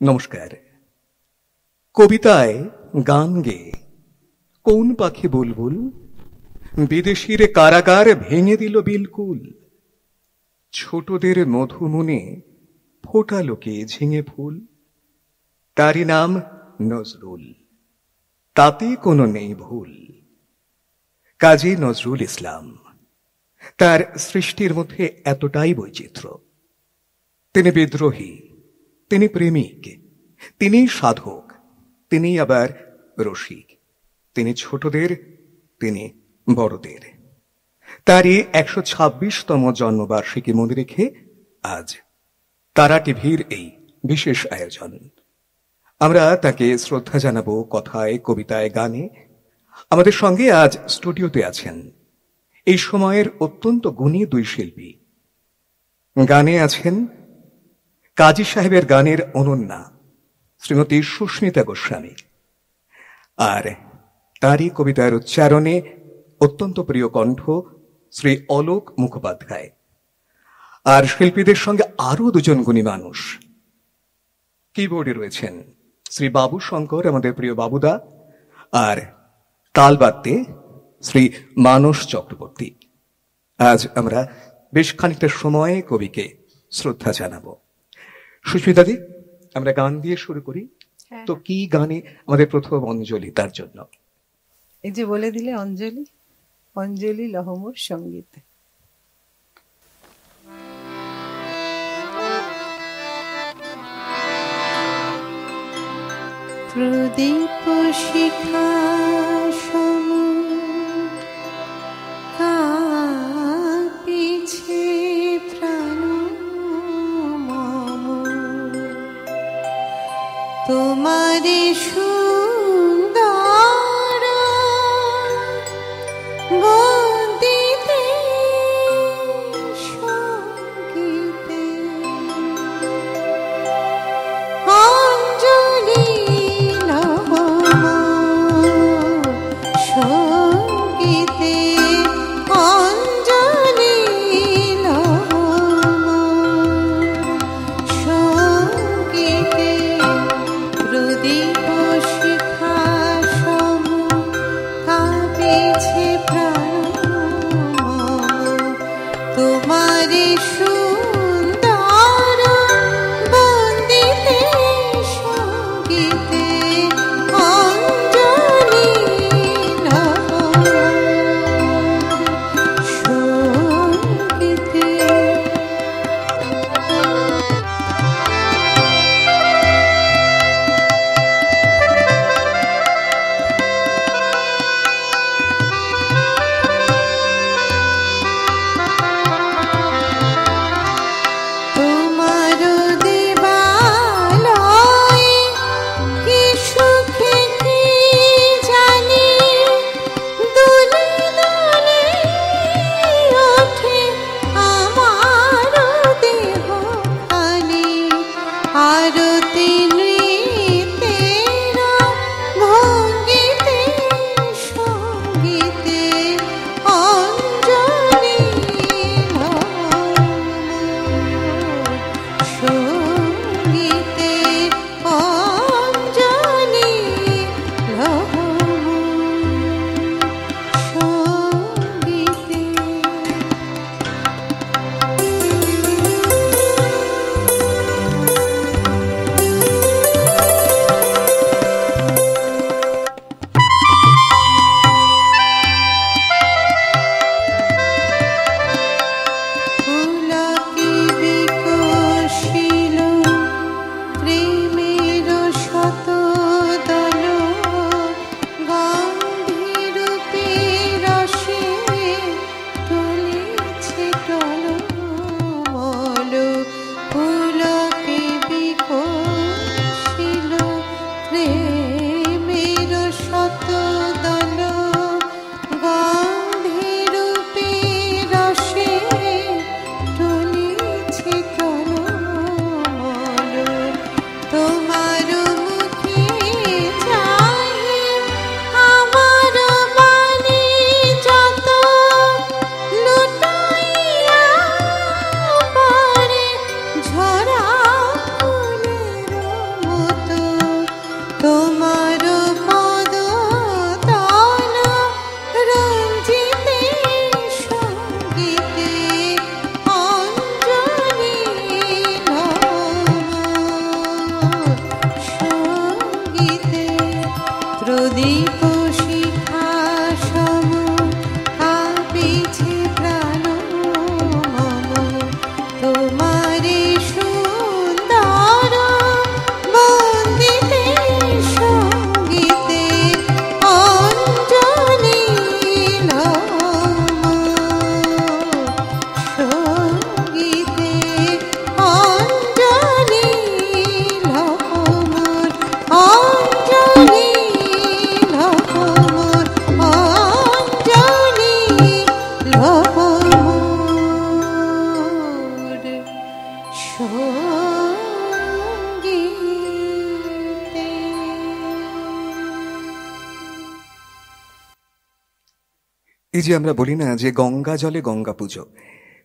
নমস্কার। কবিতায় গান গেয়ে কোন পাখি বুলবুল বিদেশির কারাগার ভেঙে দিল বিলকুল। ছোটদের মধুমনে ফোটালো কে ঝিঙে ফুল, তারই নাম নজরুল, তাতে কোনো নেই ভুল। কাজী নজরুল ইসলাম, তার সৃষ্টির মধ্যে এতটাই বৈচিত্র্য। তিনি বিদ্রোহী, তিনি প্রেমিক, তিনি সাধক, তিনি আবার রসিক, তিনি ছোটদের, তিনি বড়দের। তারই ১২৬তম জন্মবার্ষিকী মনে রেখে আজ তারা টিভির এই বিশেষ আয়োজন। আমরা তাকে শ্রদ্ধা জানাবো কথায়, কবিতায়, গানে। আমাদের সঙ্গে আজ স্টুডিওতে আছেন এই সময়ের অত্যন্ত গুণী দুই শিল্পী। গানে আছেন কাজী সাহেবের গানের অনন্যা শ্রীমতী সুস্মিতা গোস্বামী, আর তারই কবিতার উচ্চারণে অত্যন্ত প্রিয় কণ্ঠ শ্রী অলোক মুখোপাধ্যায়। আর শিল্পীদের সঙ্গে আরো দুজন গুণী মানুষ। কিবোর্ডে রয়েছেন শ্রী বাবু শঙ্কর, আমাদের প্রিয় বাবুদা, আর তালবাদ্যে শ্রী মানস চক্রবর্তী। আজ আমরা বেশ খানিকটা সময়ে কবিকে শ্রদ্ধা জানাবো। সুস্মিতাদি, আমরা গান দিয়ে শুরু করি। তো কি গানে আমাদের প্রথম অঞ্জলি? তার জন্য এই যে বলে দিলে অঞ্জলি, অঞ্জলি লহমুর সঙ্গীত। প্রদীপ শিখা সমু কাঁপিছে প্রাণ মম, তোমারে সুন্দর বন্দিতে সঙ্গীতে অঞ্জলি সঙ্গীতে অঞ্জলি সঙ্গীতে প্রদীপ শিখা সম কাঁপিছে প্রাণ তোমারে সুন্দর বন্দিতে সঙ্গীতে অঞ্জলি সঙ্গীতে। তোমার দেবালয় কি সুখে কি জানি দুলে দুলে ওঠে আমার দেহ খানি, আরতি নৃত্যের ভঙ্গিতে সঙ্গীতে অঞ্জলি সঙ্গীতে অঞ্জলি সঙ্গীতে। এই যে আমরা বলি না যে গঙ্গা জলে গঙ্গা পুজো,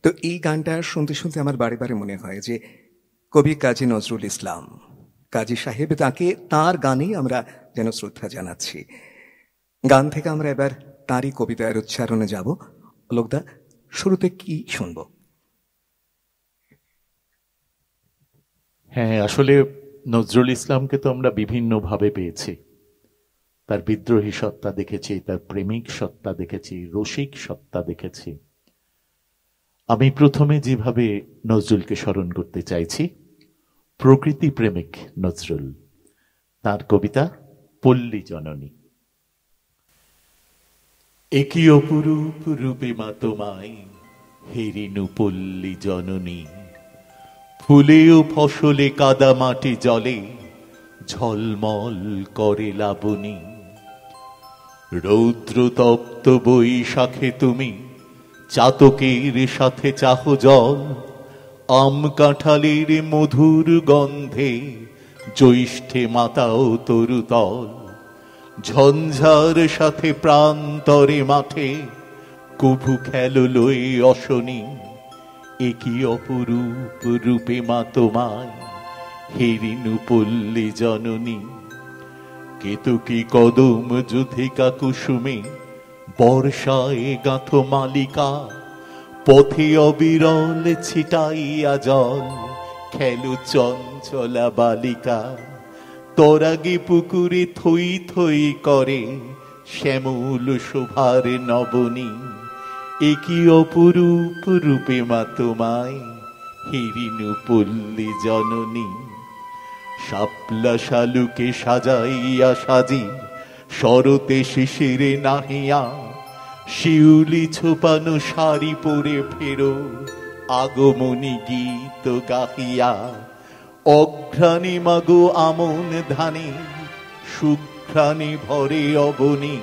তো এই গানটা শুনতে শুনতে আমার বারে বারে মনে হয় যে কবি কাজী নজরুল ইসলাম, কাজী সাহেব, তাকে তার গানেই আমরা যেন শ্রদ্ধা জানাচ্ছি। গান থেকে আমরা এবার তারই কবিতার উচ্চারণে যাব। লোকদা, শুরুতে কি শুনবো? হ্যাঁ, আসলে নজরুল ইসলামকে তো আমরা বিভিন্নভাবে পেয়েছি। তার বিদ্রোহী সত্তা দেখেছি, তার প্রেমিক সত্তা দেখেছি, রসিক সত্তা দেখেছি। আমি প্রথমে যেভাবে নজরুলকে স্মরণ করতে চাইছি, প্রকৃতি প্রেমিক নজরুল, তার কবিতা পল্লী জননী। একই অপরূপ রূপে মা তোমায় হেরিনু পল্লী জননী, ফুলে ও ফসলে কাদা মাটি জলে ঝলমল করে লাবণী। রৌদ্র তপ্ত বৈশাখে তুমি চাতকের সাথে চাহ জল, আম কাঁঠালের মধুর গন্ধে জ্যৈষ্ঠে মাতাও তরুতল। ঝঞ্ঝার সাথে প্রান্তরে মাঠে কভু খেলো লয়ে অশনি, একই অপরূপ রূপে মা তোমায় হেরিনু পল্লী জননী। কেতকী কদম যুথিকা কুসুমে বর্ষায় গাঁথ মালিকা, পথে অবিরল ছিটাইয়া জল খেলো চঞ্চলা বালিকা। তরাগে পুকুরে থই থই করে শ্যামল শোভার নবনী, একই অপরূপ রূপে মা তোমায় হেরিনু পল্লী জননী। শাপলা শালুকে সাজাইয়া সাজি শরতে শিশিরে নাহিয়া, শিউলি ছোপানো শাড়ি পরে ফেরো আগমনী গীত গাহিয়া। অঘ্রাণে মাগো আমন ধানে সুঘ্রাণে ভরে অবনী,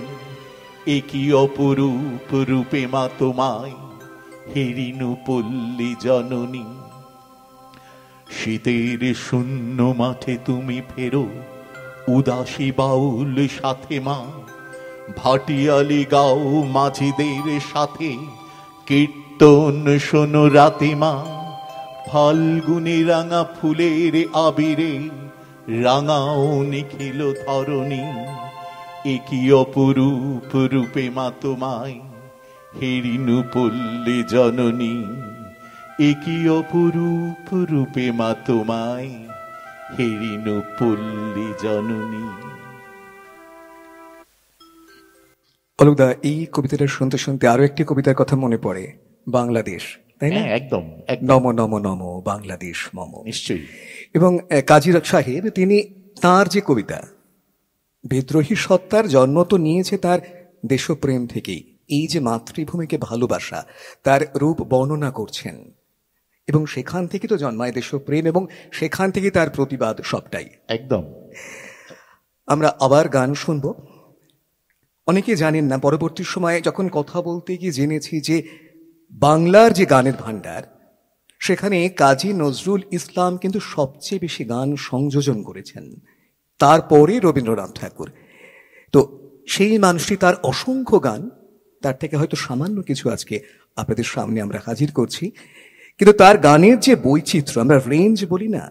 একই অপরূপ রূপে মা তোমায় হেরিনু পল্লী জননী। শীতের শূন্য মাঠে তুমি ফেরো উদাসী বাউল সাথে মা, ভাটিয়ালি গাও মাঝিদের সাথে কীর্তন শোনো রাতে মা। ফাল্গুনে রাঙা ফুলের আবিরে রাঙাও নিখিল ধরণী, একই অপরূপ রূপে মা তোমায় হেরিনু পল্লী জননী। একই অপরূপ রূপে মা তোমায় হেরিনু পল্লী জননী। অলোকদা, এই কবিতাটা শুনতে শুনতে আরো একটি কবিতার কথা মনে পড়ে, বাংলাদেশ, তাই না? একদম নম নম নম বাংলাদেশ মম। নিশ্চয়ই। এবং কাজী সাহেব তিনি তার যে কবিতা, বিদ্রোহী সত্তার জন্ম তো নিয়েছে তার দেশপ্রেম থেকেই। এই যে মাতৃভূমিকে ভালোবাসা, তার রূপ বর্ণনা করছেন, এবং সেখান থেকে তো জন্মায় দেশপ্রেম, এবং সেখান থেকে তার প্রতিবাদ, সবটাই একদম। আমরা আবার গান শুনবো। অনেকে জানেন না, পরবর্তী সময়ে যখন কথা বলতে গিয়ে জেনেছি যে বাংলার যে গানের ভান্ডার, সেখানে কাজী নজরুল ইসলাম কিন্তু সবচেয়ে বেশি গান সংযোজন করেছেন, তারপরে রবীন্দ্রনাথ ঠাকুর। তো সেই মানুষটি, তার অসংখ্য গান, তার থেকে হয়তো সামান্য কিছু আজকে আপনাদের সামনে আমরা হাজির করছি। কিন্তু তার গানের যে বৈচিত্র্য, আমরা রেঞ্জ বলি না,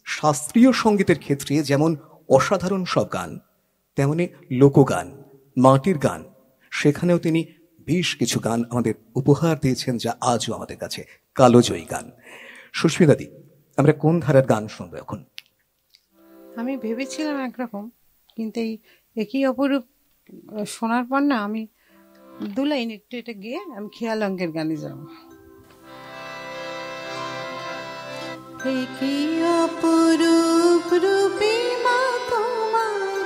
শাস্ত্রীয় সঙ্গীতের ক্ষেত্রে যেমন অসাধারণ সব গান, তেমনি লোকগান, মাটির গান, সেখানেও তিনি বেশ কিছু গান আমাদের উপহার দিয়েছেন, যা আজও আমাদের কাছে কালোজয়ী গান। সুস্মিতাদি, আমরা কোন ধারার গান শুনবো এখন? আমি ভেবেছিলাম একরকম, কিন্তু এই একই অপরূপ শোনার পর না, আমি দু লাইন একটু এটা গিয়ে আমি খেয়াল অঙ্কের গানে যাব। একই অপরূপ রূপে মা তোমায়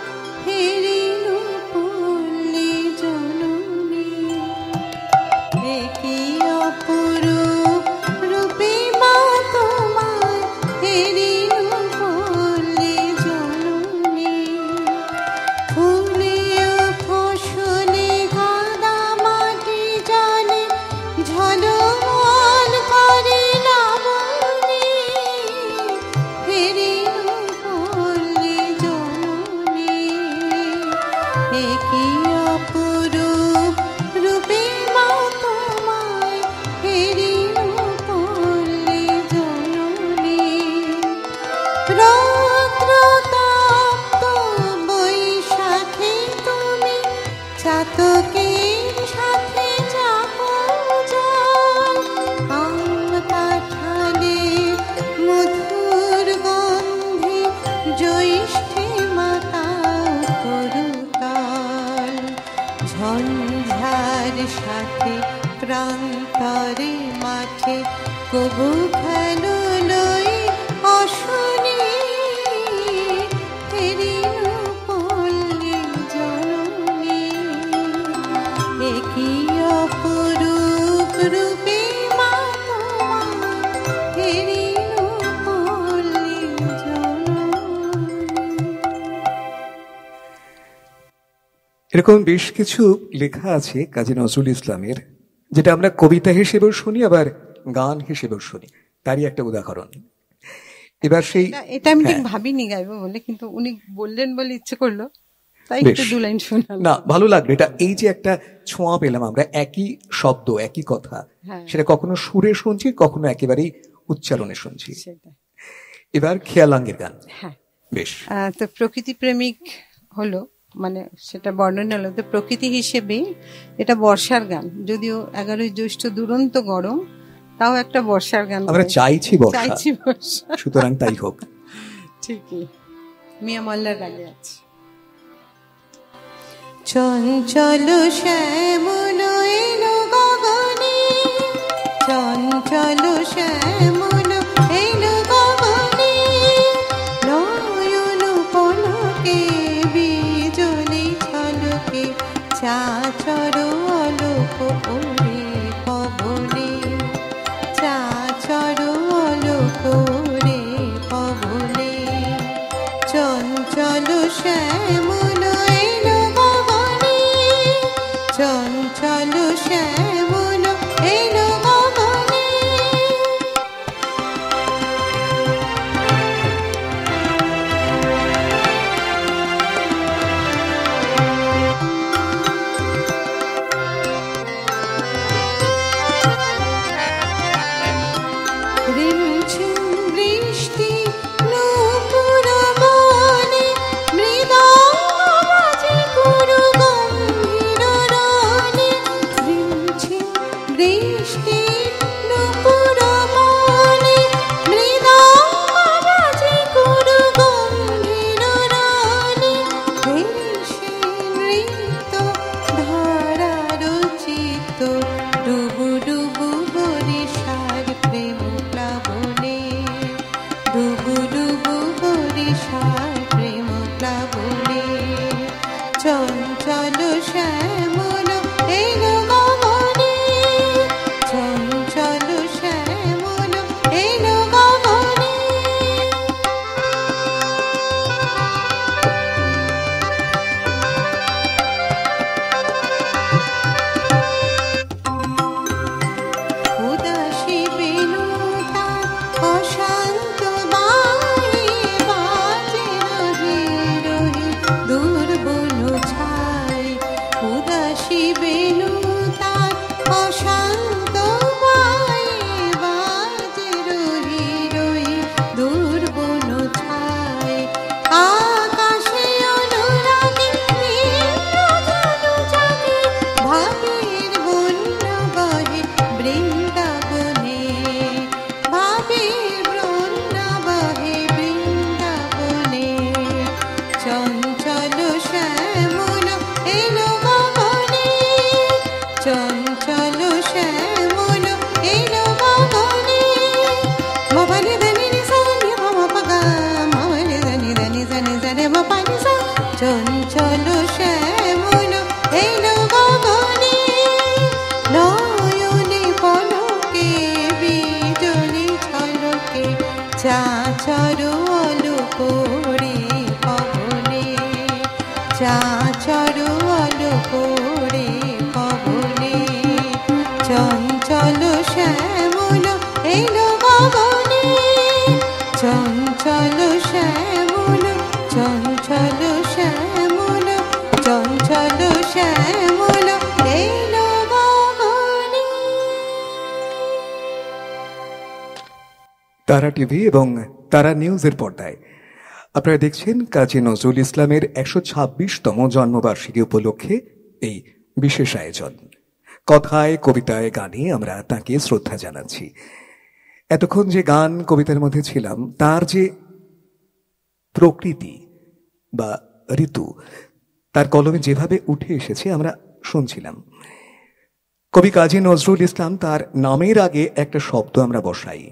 হেরিনু পল্লী জননী, একই অপরূপ রূপে মা তোমায় হেরিনু পল্লী জননী। ফুলে ও ফসলে কাদা মাটি জলে ঝলমল করে লাবণী, হেরিনু সাথে প্রান্তরে মাঠে কবু খেলো লই অশনি ফেরিনু পল্লী জননী একই অপরূপ রূপে মা তোমার ফেরিনু পল্লী জননী। এরকম বেশ কিছু লেখা আছে কাজী নজরুল ইসলামের, যেটা আমরা কবিতা হিসেবেও শুনি আবার গান হিসেবেও শুনি। তারই একটা উদাহরণ। এবার সেই এটা আমি ঠিক হ্যাঁ, ভাবিনি গাইবো বলে, কিন্তু উনি বললেন বলে ইচ্ছে করলো, তাই বেশ। একটু দু লাইন শোনালাম। না, ভালো লাগলো। এটা এই যে একটা ছোঁয়া পেলাম আমরা, একই শব্দ একই কথা, হ্যাঁ। সেটা কখনো সুরে শুনছি, কখনো একেবারেই উচ্চারণে শুনছি। সেটাই। এবার খেয়ালাঙ্গের গান। হ্যাঁ, বেশ। তো প্রকৃতি প্রেমিক হলো, মানে সেটা বর্ণনা হলো তো প্রকৃতি হিসেবে এটা বর্ষার গান, যদিও 11ই জ্যৈষ্ঠ দুরন্ত গরম, তাও একটা বর্ষার গান আমরা গাই। চাইছি বর্ষা, চাইছি বর্ষা, সুতরাং তাই হোক। ঠিকই। মিয়া মল্লার রাগে আছে। চঞ্চল শ্যামল এলো গগনে, চঞ্চল শ্যামল এলো গগনে, নয়ন পলকে বিজলি ঝলকে, চাচর অলোক ওরে পবনে, চাচর অলোক ওরে পবনে, চঞ্চল শ্যামল এলো গগনে, চঞ্চল শ্যামল এলো গগনে। রিমঝিম বৃষ্টি নূপুর বনে, মৃদঙ্গ বাজে গুরু গম্ভীর রণে। রিমঝিম বৃষ্টি নূপুর বনে, মৃদঙ্গ বাজে গুরু গম্ভীর রণে। ভেসে নৃত্য ধরার চিত্ত, ডুবু ডুবু বরিশার প্রেম প্লাবনে, ডুবু ডুবু বরিশার প্রেম প্লাবনে, চঞ্চল শ্যামল এলো গগনে, চঞ্চল শ্যামল এলো গগনে। উদাসী বেনু তার অশান্ত বায়ে, বাজে রহি রহি দুর্বল ছাই। উদাসী বেনু তার অশান্ত বায়ে, বাজে রহি রহি দুর্বল ছাই। আকাশে অনুরাগে ইন্দ্রধনু জাগে, ভাবের বন্যা বহে বৃন্দাবনে, ভাবের বন্যা বহে বৃন্দাবনে, চঞ্চল শ্যামল এলো গগনে, চঞ্চল শ্যামল এলো গগনে। মপানি ধানি নিসা নি মপগা, মপানি ধানি ধানি ধানি ধানি মপানি সা, চঞ্চল শ্যামল এলো গগনে, নয়নে পলকে বিজলি ঝলকে, চাচর অলোক রে পবনে, চাচর অলোক রে পবনে, চঞ্চল শ্যামল এলো গগনে, চঞ্চল শ্যামল, চঞ্চল শ্যামল, চঞ্চল শ্যামল এলো গগনে। তারা টিভি এবং তারা নিউজের পর্দায় আপনারা দেখছেন কাজী নজরুল ইসলামের 126তম জন্মবার্ষিকী উপলক্ষে এই বিশেষ আয়োজন। কথায়, কবিতায়, গানে আমরা তাকে শ্রদ্ধা জানাচ্ছি। এতক্ষণ যে গান কবিতার মধ্যে ছিলাম, তার যে প্রকৃতি বা ঋতু তার কলমে যেভাবে উঠে এসেছে আমরা শুনছিলাম। কবি কাজী নজরুল ইসলাম তার নামের আগে একটা শব্দ আমরা বসাই,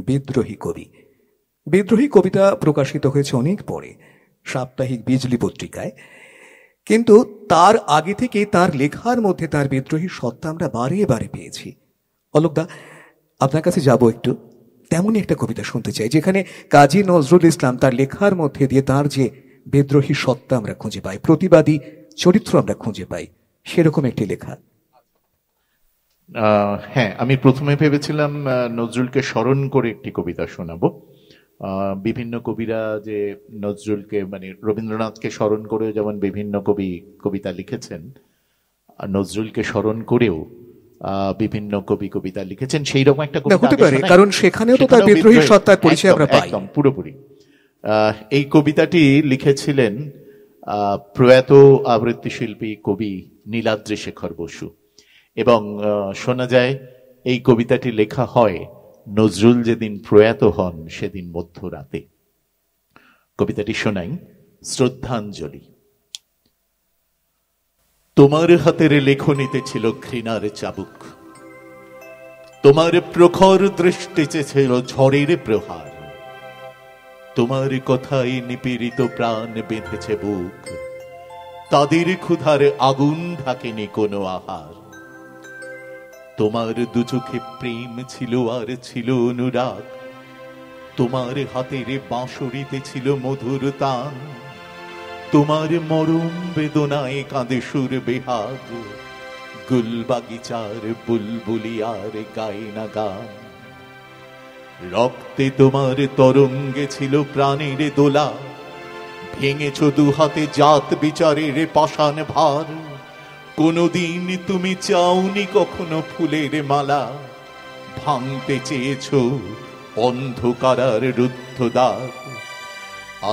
বিদ্রোহী কবি। বিদ্রোহী কবিতা প্রকাশিত হয়েছে অনেক পরে সাপ্তাহিক বিজলি পত্রিকায়, কিন্তু তার আগে থেকে তার লেখার মধ্যে তার বিদ্রোহী সত্তা আমরা বারে বারে পেয়েছি। অলোকদা, আপনার কাছে যাব একটু, তেমনই একটা কবিতা শুনতে চাই যেখানে কাজী নজরুল ইসলাম তার লেখার মধ্যে দিয়ে তার যে বিদ্রোহী সত্তা আমরা খুঁজে পাই, প্রতিবাদী চরিত্র আমরা খুঁজে পাই, সেরকম একটি লেখা। হ্যাঁ, আমি প্রথমে ভেবেছিলাম নজরুলকে স্মরণ করে একটি কবিতা শোনাবো। বিভিন্ন কবিরা যে নজরুলকে মানে রবীন্দ্রনাথকে স্মরণ করে যেমন বিভিন্ন কবি কবিতা লিখেছেন, নজরুলকে স্মরণ করেও বিভিন্ন কবি কবিতা লিখেছেন। সেই রকম একটা কবিতা হতে পারে, কারণ সেখানেও তো তার বিদ্রোহী সত্তার পরিচয় আমরা পাই। একদম পুরোপুরি। এই কবিতাটি লিখেছিলেন প্রয়াত আবৃত্তি শিল্পী কবি নীলাদ্রি শেখর বসু, এবং শোনা যায় এই কবিতাটি লেখা হয় নজরুল যেদিন প্রয়াত হন সেদিন মধ্যরাতে। কবিতাটি শোনাই, শ্রদ্ধাঞ্জলি। তোমার হাতের লেখনীতে ছিল ঘৃণার চাবুক, তোমার প্রখর দৃষ্টিতে ছিল ঝড়ের প্রহার, তোমার কথায় নিপীড়িত প্রাণ বেঁধেছে বুক, তাদের ক্ষুধার আগুন থাকেনি কোনো আহার। তোমার দু চোখে প্রেম ছিল আর ছিল অনুরাগ, তোমার হাতের বাঁশরিতে ছিল মধুর তান, তোমার মরম বেদনায় কাঁদে সুর বেহাগ, গুলবাগিচার বুলবুলি আর গায় না গান। রক্তে তোমার তরঙ্গে ছিল প্রাণের দোলা, ভেঙেছ দু হাতে জাত বিচারের পাষাণ ভার। কোনদিন তুমি চাওনি কখনো ফুলের মালা, ভাঙতে চেয়েছ অন্ধকারার রুদ্ধ দ্বার।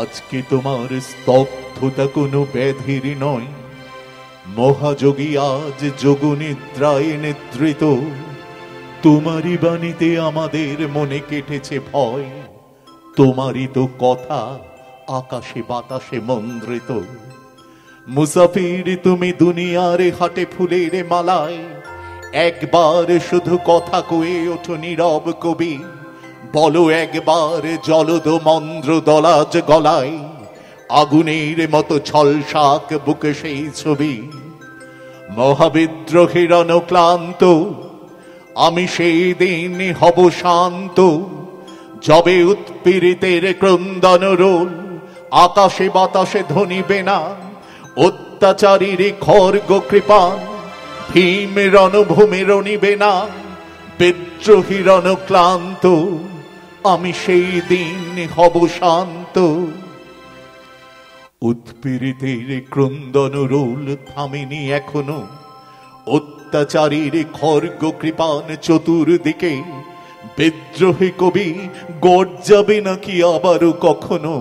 আজকে তোমার স্তব্ধতা কোনো ব্যাধির নয়, মহাযোগী আজ যোগনিদ্রায় নিদ্রিত। তোমারই বাণীতে আমাদের মনে কেটেছে ভয়, তোমারই তো কথা আকাশে বাতাসে মন্দ্রিত। মুসাফির তুমি দুনিয়ার হাটে ফুলের মালায়, একবার শুধু কথা কয়ে ওঠো নীরব কবি। বলো একবার জলদ মন্দ্র দলাজ গলায়, আগুনের মতো ছলসাক বুকে সেই ছবি। মহাবিদ্রোহের অনুক্লান্ত আমি সেই দিন হব শান্ত, যবে উৎপীড়িতের ক্রন্দন রোল আকাশে বাতাসে ধ্বনিবে না। অত্যাচারীর খর্গ কৃপান ভীম রণভূমি রণিবে না। বিদ্রোহীর অনুক্লান্ত আমি সেই দিন হব শান্ত। উৎপীড়িতের ক্রন্দন রোল থামেনি এখনো, অত্যাচারীর খর্গ কৃপান চতুর্দিকে। বিদ্রোহী কবি গর্জাবে নাকি আবারও কখনো,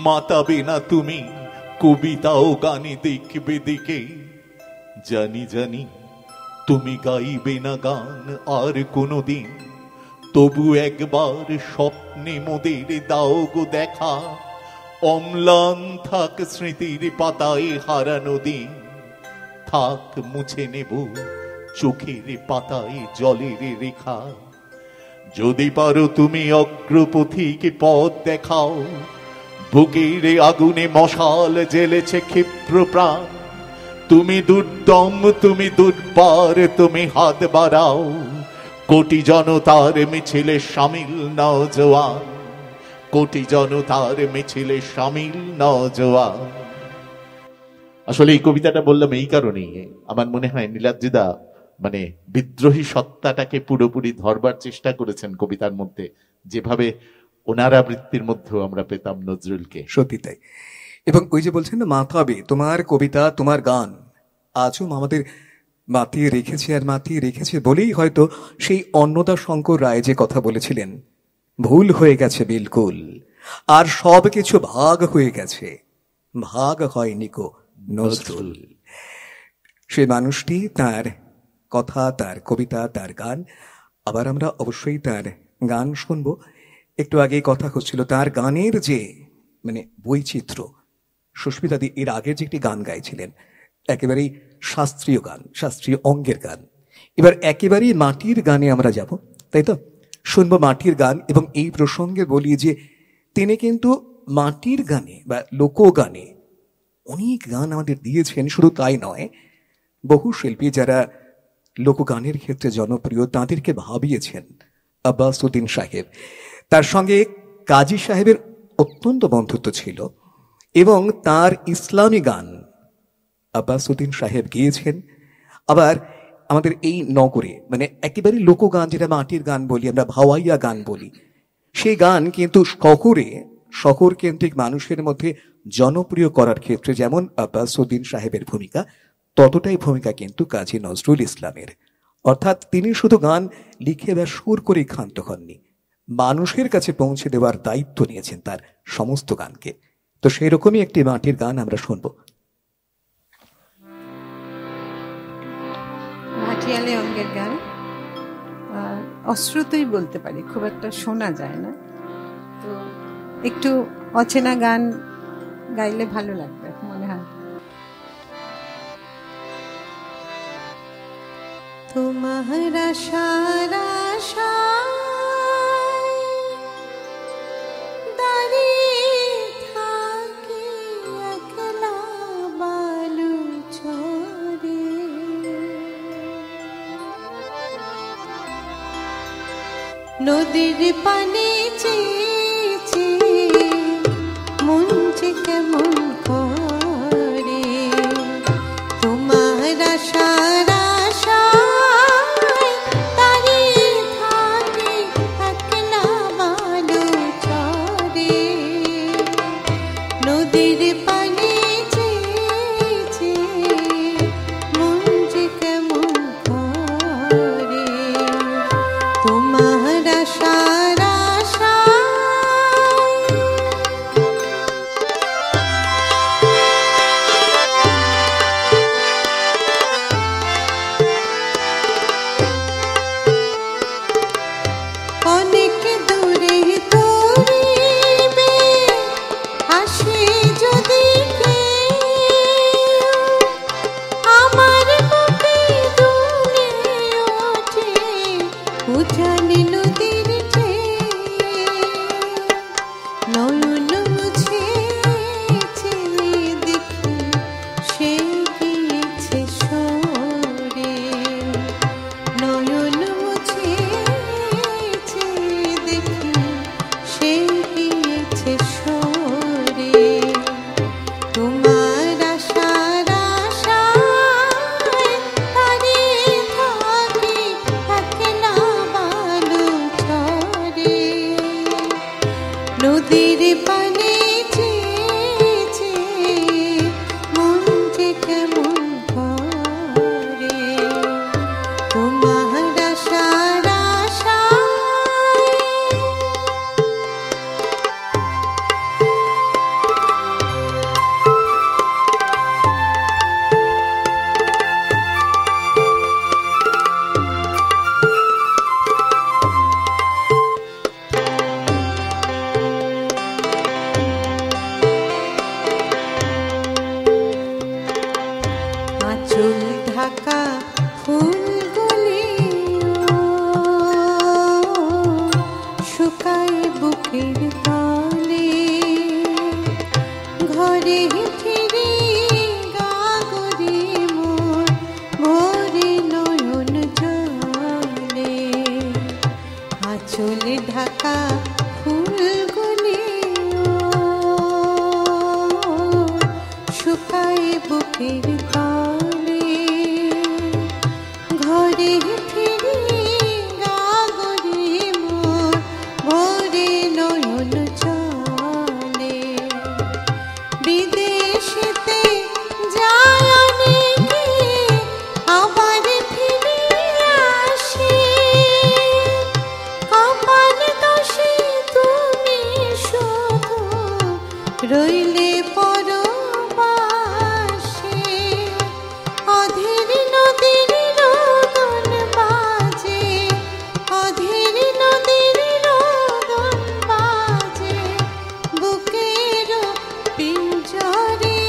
মাতাবে না তুমি কবিতা ও গানে দেখবে দিকে। জানি জানি তুমি গাইবে না গান আর কোনদিন, তবু একবার স্বপ্নে মোদের দাও গো দেখা। অম্লান থাক স্মৃতির পাতায় হারানো দিন, থাক মুছে নেব চোখের পাতায় জলের রেখা। যদি পারো তুমি অগ্রপথিকে পথ দেখাও, বুকের আগুনে মশাল জ্বেলেছে ক্ষিপ্র প্রাণ। তুমি দুর্দম তুমি দুর্বার তুমি হাত বাড়াও, কোটি জনতার মিছিলে শামিল নওজোয়ান। কোটি জনতার মিছিলে শামিল নওজোয়ান। আসলে এই কবিতাটা বললাম এই কারণেই, আমার মনে হয় নীলাদ্রিদা মানে বিদ্রোহী সত্তাটাকে পুরোপুরি ধরবার চেষ্টা করেছেন কবিতার মধ্যে, যেভাবে ওনার আবৃত্তির মধ্যেও আমরা পেতাম নজরুলকে। সত্যি তাই। এবং ওই যে বলছেন না, মাতাবে তোমার কবিতা তোমার গান আজও আমাদের মাতিয়ে রেখেছে, আর মাতিয়ে রেখেছে বলেই হয়তো সেই অন্নদা শঙ্কর রায় যে কথা বলেছিলেন, ভুল হয়ে গেছে বিলকুল আর সব কিছু ভাগ হয়ে গেছে, ভাগ হয়নি কো নজরুল। সে মানুষটি, তার কথা, তার কবিতা, তার গান। আবার আমরা অবশ্যই তার গান শুনবো। একটু আগেই কথা হচ্ছিল তার গানের যে মানে বৈচিত্র্য। সুস্মিতাদি এর আগের যে একটি গান গাইছিলেন, একেবারেই শাস্ত্রীয় গান, শাস্ত্রীয় অঙ্গের গান, এবার একেবারেই মাটির গানে আমরা যাব, তাই তো? শুনবো মাটির গান। এবং এই প্রসঙ্গে বলি যে তিনি কিন্তু মাটির গানে বা লোকগানে অনেক গান আমাদের দিয়েছেন। শুধু তাই নয়, বহু শিল্পী যারা লোকগানের ক্ষেত্রে জনপ্রিয় তাদেরকে ভাবিয়েছেন আব্বাসউদ্দিন সাহেব। তার সঙ্গে কাজী সাহেবের অত্যন্ত বন্ধুত্ব ছিল এবং তার ইসলামী গান আব্বাসউদ্দিন সাহেব গেয়েছেন। আবার আমাদের এই নগরে মানে একেবারে লোকগান, যেটা মাটির গান বলি আমরা, ভাওয়াইয়া গান বলি, সেই গান কিন্তু শহর কেন্দ্রিক মানুষের মধ্যে জনপ্রিয় করার ক্ষেত্রে যেমন আব্বাসউদ্দিন সাহেবের ভূমিকা, ততটাই ভূমিকা কিন্তু কাজী নজরুল ইসলামের। অর্থাৎ তিনি শুধু গান লিখে বা সুর করে ক্ষান্ত হননি, মানুষের কাছে পৌঁছে দেওয়ার দায়িত্ব নিয়েছেন তার সমস্ত গানকে। তো সেই রকমই একটি মাটির গান আমরা শুনবো। ভাটিয়ালি অঙ্গের গান, অশ্রুতই বলতে পারি, খুব একটা শোনা যায় না। তো একটু অচেনা গান গাইলে ভালো লাগবে মনে হয়। তোমার আশার আশায় দাঁড়িয়ে থাকি একলা বালু চরে, নদীর পানি চেয়েছি মন যে কেমন করে, তোমার আশার আশায় দাঁড়িয়ে থাকি একলা বালু চরে, নদীর পানি চেয়েছি মন যে কেমন করে, তোমার আশার আশায়। অনেক দূরে দূরে আসে যদি আমার বুকে দুলে ওঠে উজানি নদীর চেয়ে, নয়ন মুছে চেয়ে দেখি সে গিয়েছে সরে, নয়ন মুছে চেয়ে দেখি সে গিয়েছে সরে, তোমার আশার আশায় দাঁড়িয়ে থাকি একলা বালু চরে, নদীর পানি চেয়েছে মন যে কেমন করে, তোমার আশার আশায়। আঁচল ঢাকা ফুলগুলি শুকায় বুকের তলে, ঘরে ফিরে গাগরে মোর ভরে নয়ন জলে, আঁচল ঢাকা ফুলগুলি শুকায় বুকের তলে, ঘরে ফিরে গাগরে মোর ভরে নয়ন জলে, বিদেশেতে যায় অনেকে আবার ফিরে আসে, কপাল দোষে তুমি শুধু রইলে পরবাসে, অধীর নদীর রোদন বাজে, অধীর নদীর রোদন বাজে বুকের পিঞ্জরে,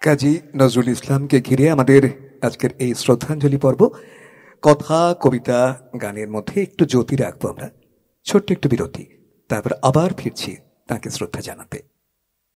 কাজী নজরুল ইসলামকে ঘিরে আমাদের আজকের এই শ্রদ্ধাঞ্জলি পর্ব। কথা, কবিতা, গানের মধ্যে একটু জ্যোতি রাখবো আমরা, ছোট্ট একটু বিরতি, তারপর আবার ফিরছি তাকে শ্রদ্ধা জানাতে।